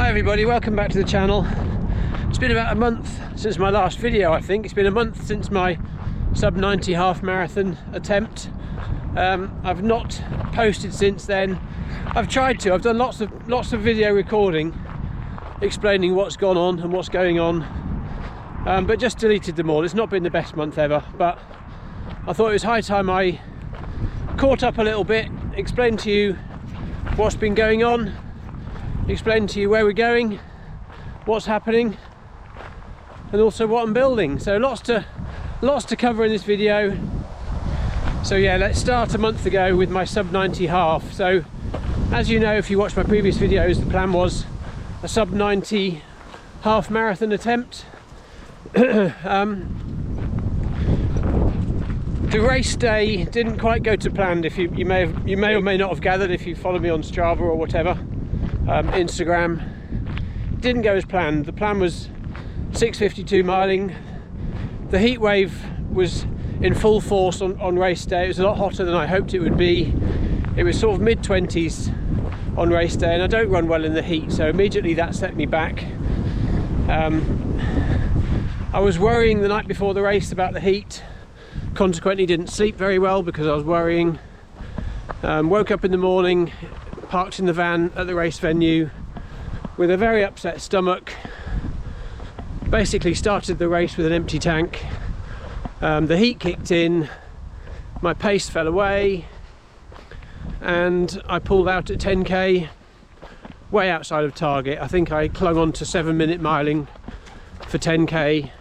Hi everybody, welcome back to the channel. It's been about a month since my last video, I think. It's been a month since my sub 90 half marathon attempt. I've not posted since then. I've tried to. I've done lots of video recording explaining what's gone on and what's going on, but just deleted them all. It's not been the best month ever, but I thought it was high time I caught up a little bit, explained to you what's been going on, explain to you where we're going, what's happening, and also what I'm building. So lots to cover in this video. So yeah, let's start a month ago with my sub 90 half. So as you know, if you watched my previous videos, the plan was a sub 90 half marathon attempt. The race day didn't quite go to plan. If you may or may not have gathered if you follow me on Strava or whatever, Instagram. Didn't go as planned. The plan was 6:52 miling. The heat wave was in full force on race day. It was a lot hotter than I hoped it would be. It was sort of mid-20s on race day, and I don't run well in the heat, so immediately that set me back. I was worrying the night before the race about the heat. Consequently didn't sleep very well because I was worrying. Woke up in the morning, parked in the van at the race venue with a very upset stomach. Basically started the race with an empty tank. The heat kicked in, my pace fell away, and I pulled out at 10k, way outside of target. I think I clung on to 7-minute miling for 10k.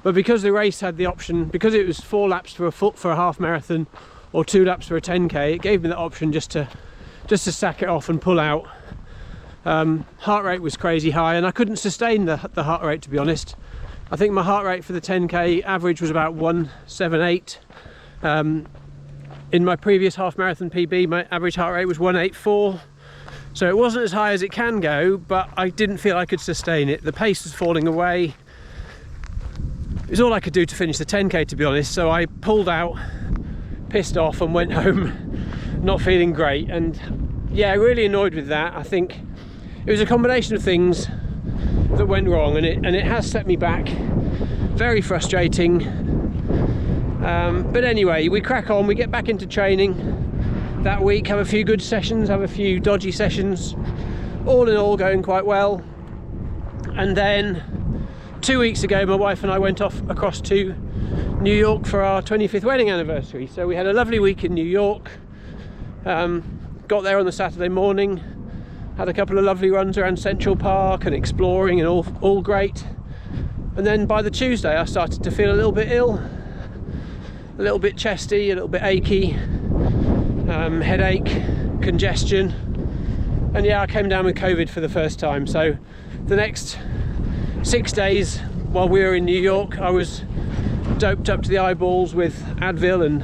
But because the race had the option, because it was 4 laps for a half marathon or 2 laps for a 10k, it gave me the option just to sack it off and pull out. Heart rate was crazy high, and I couldn't sustain the heart rate, to be honest. I think my heart rate for the 10k average was about 178. In my previous half marathon PB, my average heart rate was 184. So it wasn't as high as it can go, but I didn't feel I could sustain it. The pace was falling away. It was all I could do to finish the 10k, to be honest. So I pulled out, pissed off, and went home not feeling great. And yeah, really annoyed with that. I think it was a combination of things that went wrong, and it has set me back. Very frustrating. But anyway, we crack on, we get back into training that week, have a few good sessions, have a few dodgy sessions, all in all going quite well. And then 2 weeks ago, my wife and I went off across to New York for our 25th wedding anniversary. So we had a lovely week in New York. Got there on the Saturday morning, had a couple of lovely runs around Central Park and exploring, and all great. And then by the Tuesday I started to feel a little bit ill, a little bit chesty, a little bit achy, headache, congestion, and yeah, I came down with COVID for the first time. So the next 6 days while we were in New York, I was doped up to the eyeballs with Advil and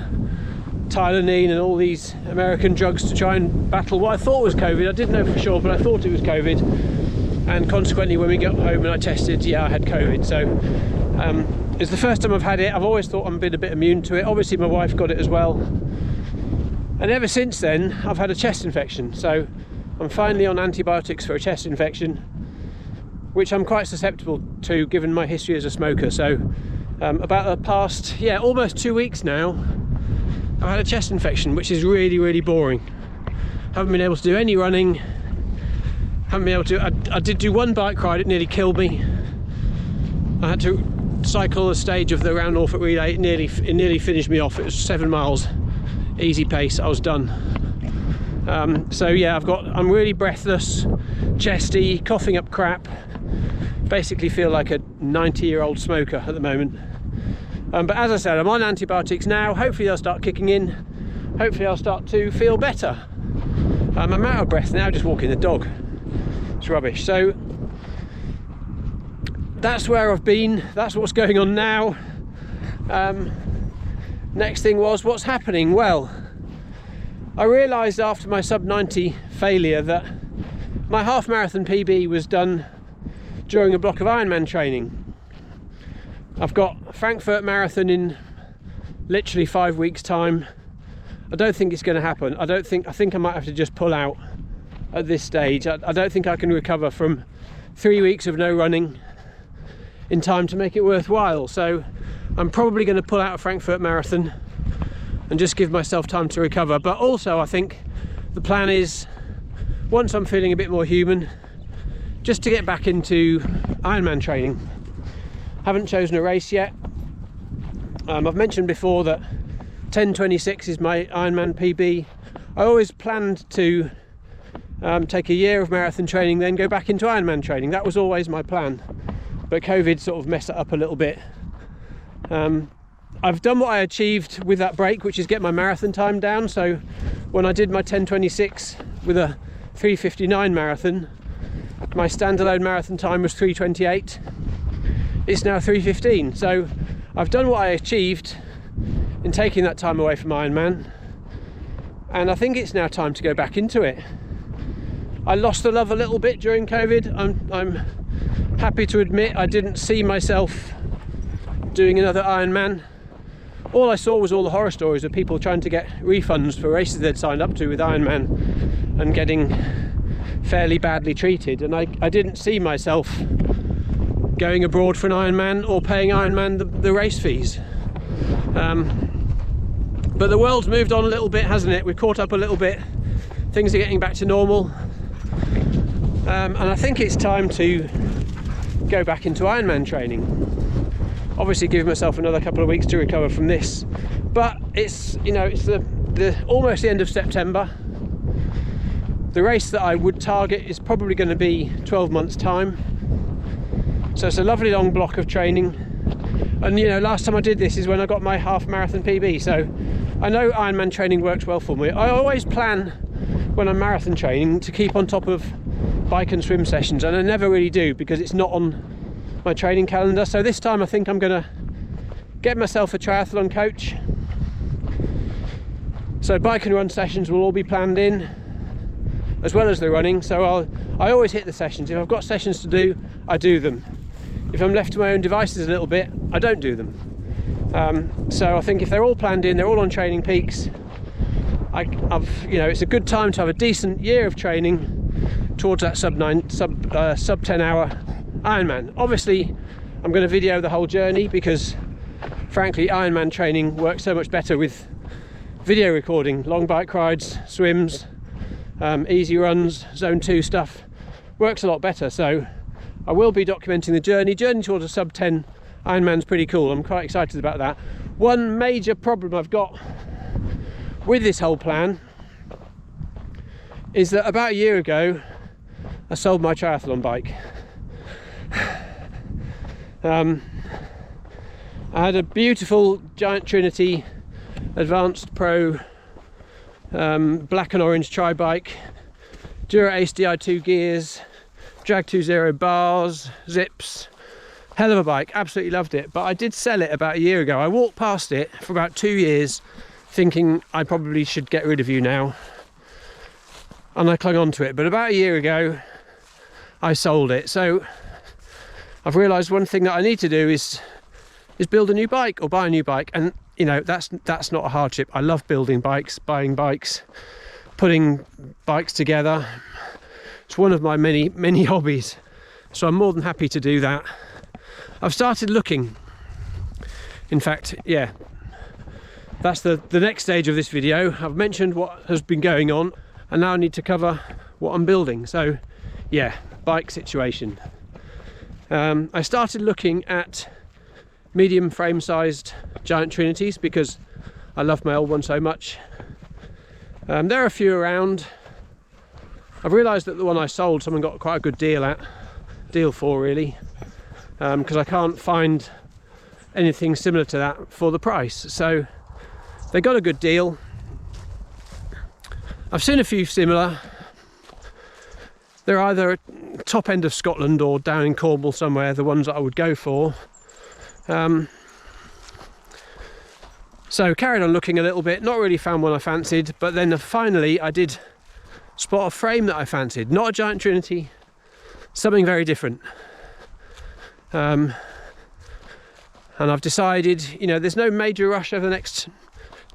Tylenine and all these American drugs to try and battle what I thought was COVID. I didn't know for sure, but I thought it was COVID. And consequently, when we got home and I tested, yeah, I had COVID. So it's the first time I've had it. I've always thought I've been a bit immune to it. Obviously, my wife got it as well. And ever since then, I've had a chest infection. So I'm finally on antibiotics for a chest infection, which I'm quite susceptible to given my history as a smoker. So about the past, yeah, almost 2 weeks now, I've had a chest infection, which is really, really boring. Haven't been able to do any running. Haven't been able to. I did do one bike ride, it nearly killed me. I had to cycle a stage of the Round Norfolk Relay. It nearly finished me off. It was 7 miles, easy pace. I was done. So yeah, I'm really breathless, chesty, coughing up crap. Basically feel like a 90-year-old smoker at the moment. But as I said, I'm on antibiotics now. Hopefully they'll start kicking in. Hopefully I'll start to feel better. I'm out of breath now just walking the dog. It's rubbish. So that's where I've been. That's what's going on now. Next thing was what's happening. Well, I realised after my sub 90 failure that my half marathon PB was done during a block of Ironman training. I've got Frankfurt Marathon in literally 5 weeks' time. I don't think it's going to happen. I think I might have to just pull out at this stage. I don't think I can recover from 3 weeks of no running in time to make it worthwhile. So I'm probably going to pull out a Frankfurt Marathon and just give myself time to recover. But also I think the plan is, once I'm feeling a bit more human, just to get back into Ironman training. Haven't chosen a race yet. I've mentioned before that 10:26 is my Ironman PB. I always planned to take a year of marathon training, then go back into Ironman training. That was always my plan, but COVID sort of messed it up a little bit. I've done what I achieved with that break, which is get my marathon time down. So when I did my 10:26 with a 3:59 marathon, my standalone marathon time was 3:28. It's now 3:15. So I've done what I achieved in taking that time away from Ironman, and I think it's now time to go back into it. I lost the love a little bit during COVID. I'm happy to admit I didn't see myself doing another Ironman. All I saw was all the horror stories of people trying to get refunds for races they'd signed up to with Ironman and getting fairly badly treated, and I didn't see myself going abroad for an Ironman or paying Ironman the race fees. But the world's moved on a little bit, hasn't it? We've caught up a little bit. Things are getting back to normal. And I think it's time to go back into Ironman training. Obviously give myself another couple of weeks to recover from this. But it's, you know, it's the almost the end of September. The race that I would target is probably going to be 12 months time. So it's a lovely long block of training. And you know, last time I did this is when I got my half marathon PB. So I know Ironman training works well for me. I always plan when I'm marathon training to keep on top of bike and swim sessions, and I never really do because it's not on my training calendar. So this time I think I'm going to get myself a triathlon coach. So bike and run sessions will all be planned in, as well as the running. So I always hit the sessions. If I've got sessions to do, I do them. If I'm left to my own devices a little bit, I don't do them. So I think if they're all planned in, they're all on training peaks, you know, it's a good time to have a decent year of training towards that sub 10 hour Ironman. Obviously I'm going to video the whole journey because frankly Ironman training works so much better with video recording. Long bike rides, swims, easy runs, zone 2 stuff works a lot better. So I will be documenting the journey towards a sub 10 Ironman's pretty cool. I'm quite excited about that. One major problem I've got with this whole plan is that about a year ago I sold my triathlon bike. I had a beautiful Giant Trinity Advanced Pro black and orange tri bike, Dura Ace Di2 gears, Drag 2.0 bars, zips. Hell of a bike, absolutely loved it. But I did sell it about a year ago. I walked past it for about 2 years thinking I probably should get rid of you now, and I clung on to it. But about a year ago I sold it. So I've realised one thing that I need to do is build a new bike or buy a new bike. And you know, that's not a hardship. I love building bikes, buying bikes, putting bikes together. It's one of my many hobbies, so I'm more than happy to do that. I've started looking, in fact, yeah, that's the next stage of this video. I've mentioned what has been going on, and now I need to cover what I'm building. So yeah, bike situation. I started looking at medium frame sized Giant Trinities because I love my old one so much. There are a few around. I've realised that the one I sold someone got quite a good deal for really, because I can't find anything similar to that for the price. So they got a good deal. I've seen a few similar. They're either top end of Scotland or down in Cornwall somewhere, the ones that I would go for. So carried on looking a little bit, not really found one I fancied, but then finally I did spot a frame that I fancied. Not a Giant Trinity, something very different. And I've decided, you know, there's no major rush over the next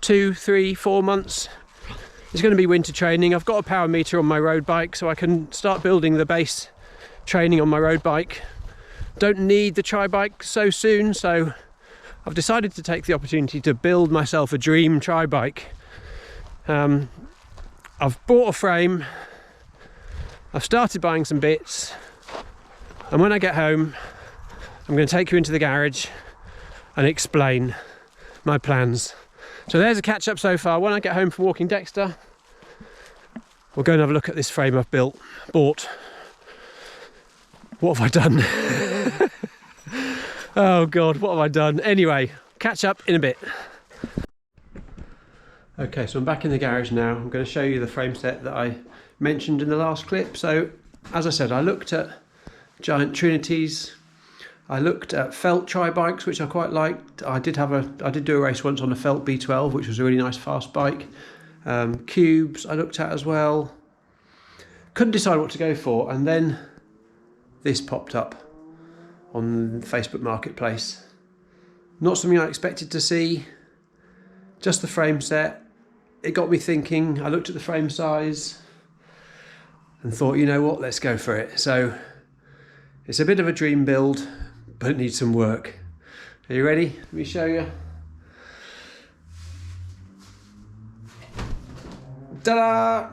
2, 3, 4 months It's going to be winter training. I've got a power meter on my road bike, so I can start building the base training on my road bike. Don't need the tri-bike so soon, so I've decided to take the opportunity to build myself a dream tri-bike. I've bought a frame, I've started buying some bits, and when I get home I'm going to take you into the garage and explain my plans. So there's a catch up so far. When I get home from walking Dexter, we'll go and have a look at this frame I've bought. What have I done? Oh God, what have I done? Anyway, catch up in a bit. Okay, so I'm back in the garage now. I'm going to show you the frame set that I mentioned in the last clip. So, as I said, I looked at Giant Trinities. I looked at felt tri-bikes, which I quite liked. I did do a race once on a felt B12, which was a really nice fast bike. Cubes I looked at as well. Couldn't decide what to go for, and then this popped up on Facebook Marketplace. Not something I expected to see, just the frame set. It got me thinking. I looked at the frame size and thought, you know what, let's go for it. So it's a bit of a dream build, but it needs some work. Are you ready? Let me show you. Ta-da!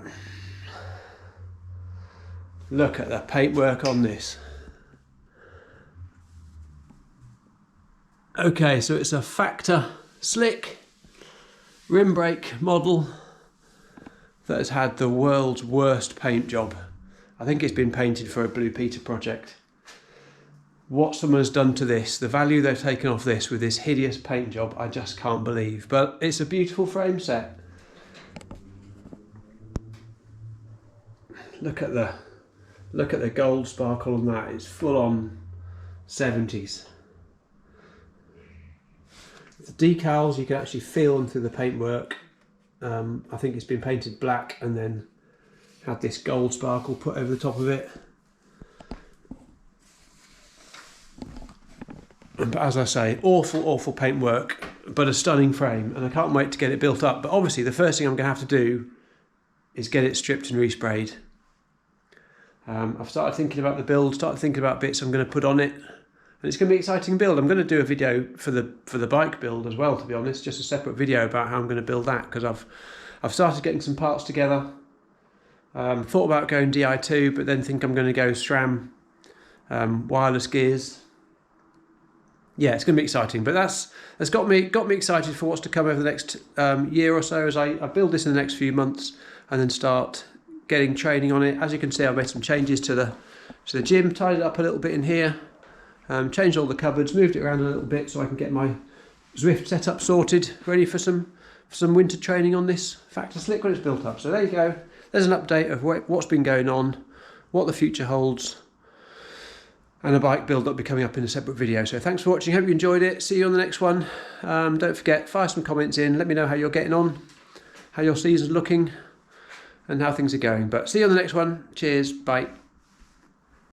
Look at the paintwork on this. Okay, so it's a Factor slick rim brake model that has had the world's worst paint job. I think it's been painted for a Blue Peter project. What someone's done to this, the value they've taken off this with this hideous paint job, I just can't believe. But it's a beautiful frame set. Look at the gold sparkle on that. It's full on 70s. The decals you can actually feel them through the paintwork. I think it's been painted black and then had this gold sparkle put over the top of it. But as I say, awful paintwork, but a stunning frame, and I can't wait to get it built up. But obviously the first thing I'm going to have to do is get it stripped and resprayed. I've started thinking about the build, started thinking about bits I'm going to put on it, and it's going to be an exciting build. I'm going to do a video for the bike build as well, to be honest, just a separate video about how I'm going to build that, because I've started getting some parts together. Thought about going Di2, but then think I'm going to go SRAM wireless gears. Yeah, it's going to be exciting, but that's got me excited for what's to come over the next year or so as I build this in the next few months and then start getting training on it. As you can see, I've made some changes to the gym, tidied it up a little bit in here, changed all the cupboards, moved it around a little bit so I can get my Zwift setup sorted, ready for some winter training on this Factor Slick when it's built up. So there you go. There's an update of what's been going on, what the future holds, and a bike build that'll be coming up in a separate video. So thanks for watching, hope you enjoyed it. See you on the next one. Don't forget, fire some comments in, let me know how you're getting on, how your season's looking, and how things are going. But see you on the next one. Cheers, bye.